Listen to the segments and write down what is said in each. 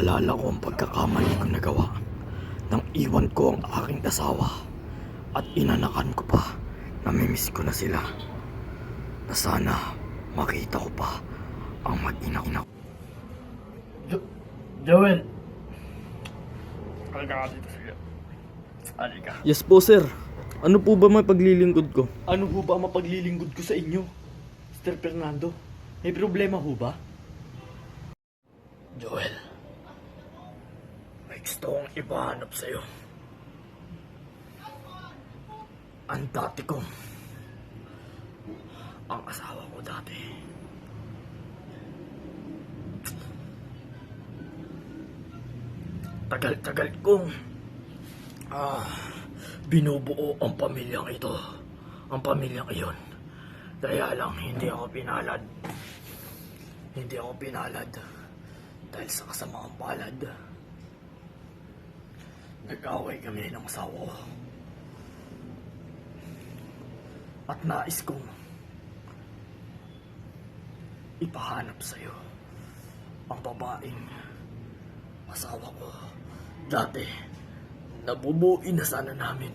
Naalala ko ang pagkakamali ko nagawa nang iwan ko ang aking asawa at inanakan ko pa. Namimiss ko na sila na sana makita ko pa ang mag-ina ko. Joel! Halika ka dito, sige. Halika. Yes po, sir. Ano po ba mapaglilingkod ko? Ano ho ba ang mapaglilingkod ko sa inyo, Mr. Fernando? May problema ho ba? Joel, may gusto kong ipahanap sa'yo. Ang dati kong, ang asawa ko dati. Tagal-tagal kong binubuo ang pamilyang ito. Ang pamilyang iyon. Kaya lang hindi ako pinalad. Hindi ako pinalad. Dahil sa kasamaang palad. Nag-away kami ng asawa ko. At nais kong ipahanap sa'yo ang babaeng asawa ko. Dati, nabubuin na sana namin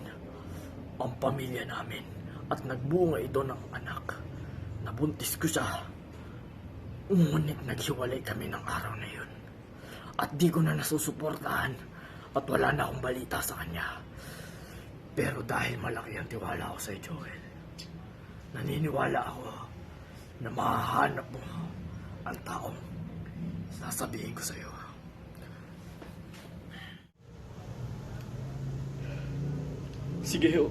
ang pamilya namin at nagbunga ito ng anak. Nabuntis ko siya. Ngunit naghiwalay kami ng araw na yun. At di ko na nasusuportahan at wala na akong balita sa kanya. Pero dahil malaki ang tiwala ko sa Joel, naniniwala ako na mahahanap mo ang taong sasabihin ko sa iyo. Sige ho.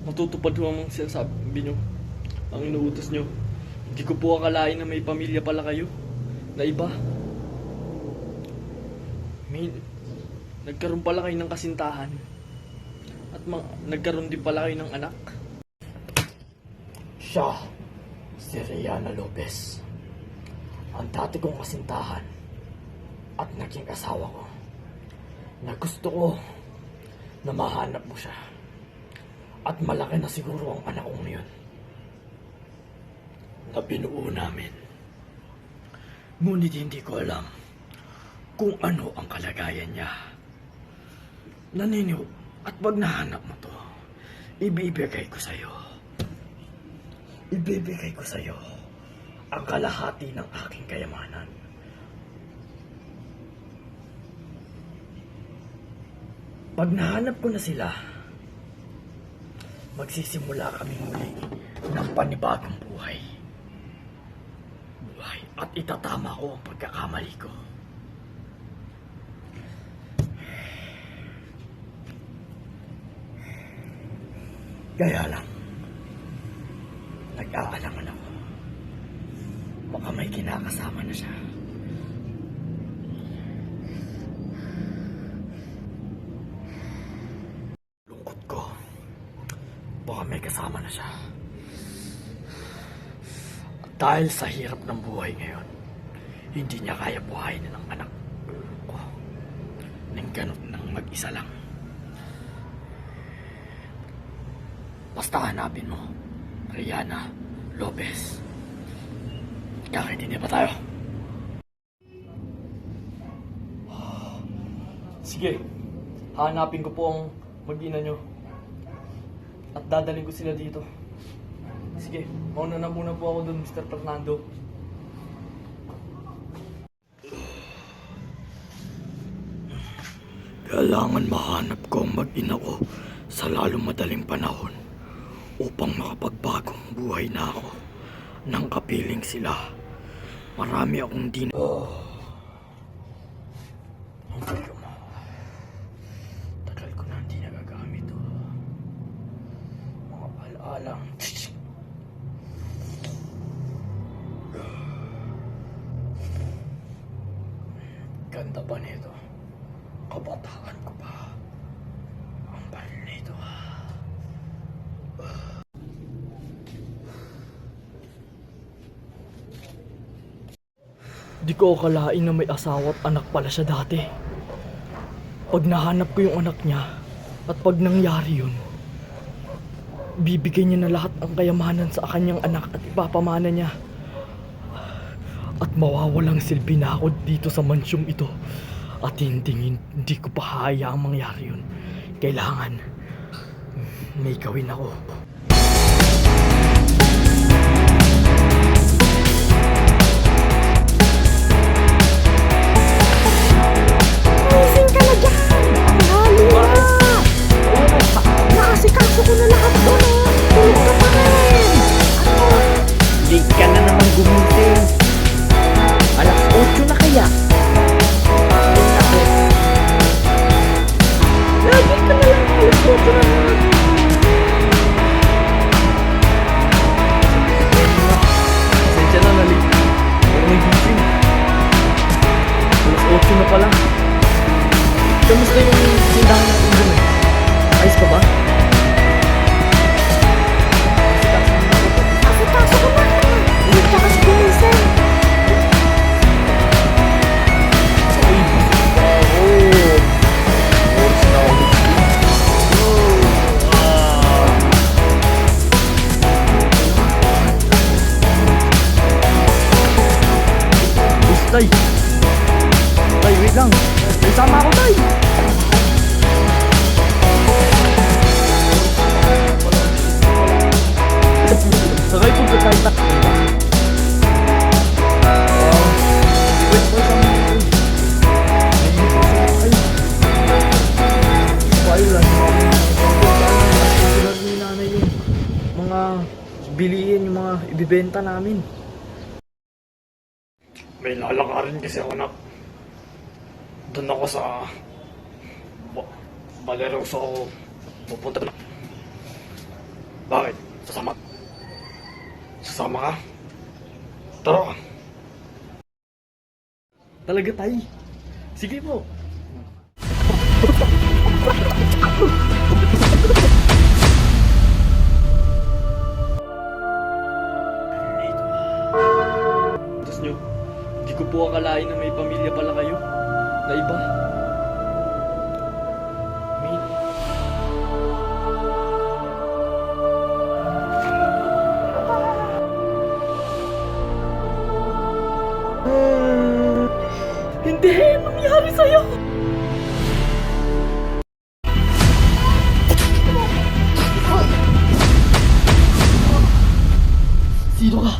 Matutupad ho ang sinasabi nyo. Ang inuutos nyo. Hindi ko po akalain na may pamilya pala kayo. Na iba. Nagkaroon pala kayo ng kasintahan. At nagkaroon din pala kayo ng anak. Siya, si Reyana Lopez. Ang dati kong kasintahan at naging asawa ko. Na gusto ko na mahanap mo siya. At malaki na siguro ang anak kong yun. Na binuo namin. Ngunit hindi ko alam kung ano ang kalagayan niya. At pag nahanap mo to, ibibigay ko sa'yo. Ibibigay ko sa'yo ang kalahati ng aking kayamanan. Pag nahanap ko na sila, magsisimula kami muli ng panibagong buhay. At itatama ko ang pagkakamali ko. Kaya lang, nag-aalangan ako. Baka may kinakasama na siya. Lungkot ko. Baka may kasama na siya. At dahil sa hirap ng buhay ngayon, hindi niya kaya buhayin ng anak ko. Nang ganun nang mag-isa lang. Basta hanapin mo, Reyana Lopez. Kakaintindi ba tayo? Sige. Hanapin ko po ang mag-ina nyo. At dadaling ko sila dito. Sige. Mauna na muna po ako dun, Mr. Fernando. Kailangan mahanap ko ang mag-ina ko sa lalong madaling panahon upang makapagbagong buhay na ako nang kapiling sila. Marami akong ang galing mo. Tagal ko na hindi nagagamit to. Mga alaalang. Ganda pa nito. Kabataan ko pa. Ang baril nito. Di ko akalain na may asawa at anak pala siya dati. Pag nahanap ko yung anak niya at pag nangyari yun, bibigay niya na lahat ang kayamanan sa kanyang anak at ipapamana niya. At mawawalang silbi na ako dito sa mansyong ito. At hindi ko pa hayaang mangyari yun. Kailangan may gawin ako. Gising ka na dyan! Ang hali na! Naasikaso ko na lahat doon ah! Tulog ka pa rin! Ano? Late ka na naman gumising. Alas 8 na kaya? Lagi ka na lang! Alas 8 na lang! Pasensya na, nalik. Ako nagising. Alas 8 na pala. Kamusta yung tindahan natin dun eh? Ayos ka ba? Asikaso ko na! Hindi ka kasi gumising! Tay! Tay, wait lang! May sama ako, Tay! Sakay po sa kahit na... Wait, wait, sama ako. Ay, wala na ako. Tulad ni nanay yung mga bilihin, yung mga ibibenta namin. May lalakarin kasi ako na doon ako sa Valeroso ako pupunta na. Bakit? Sasama? Sasama ka? Tara ka. Talaga, Tay? Sige po. Tapos nyo, hindi ko po akalain na may pamilya pala kayo. Na iba. May... Hindi! Anong nangyari sa'yo? Sino ka?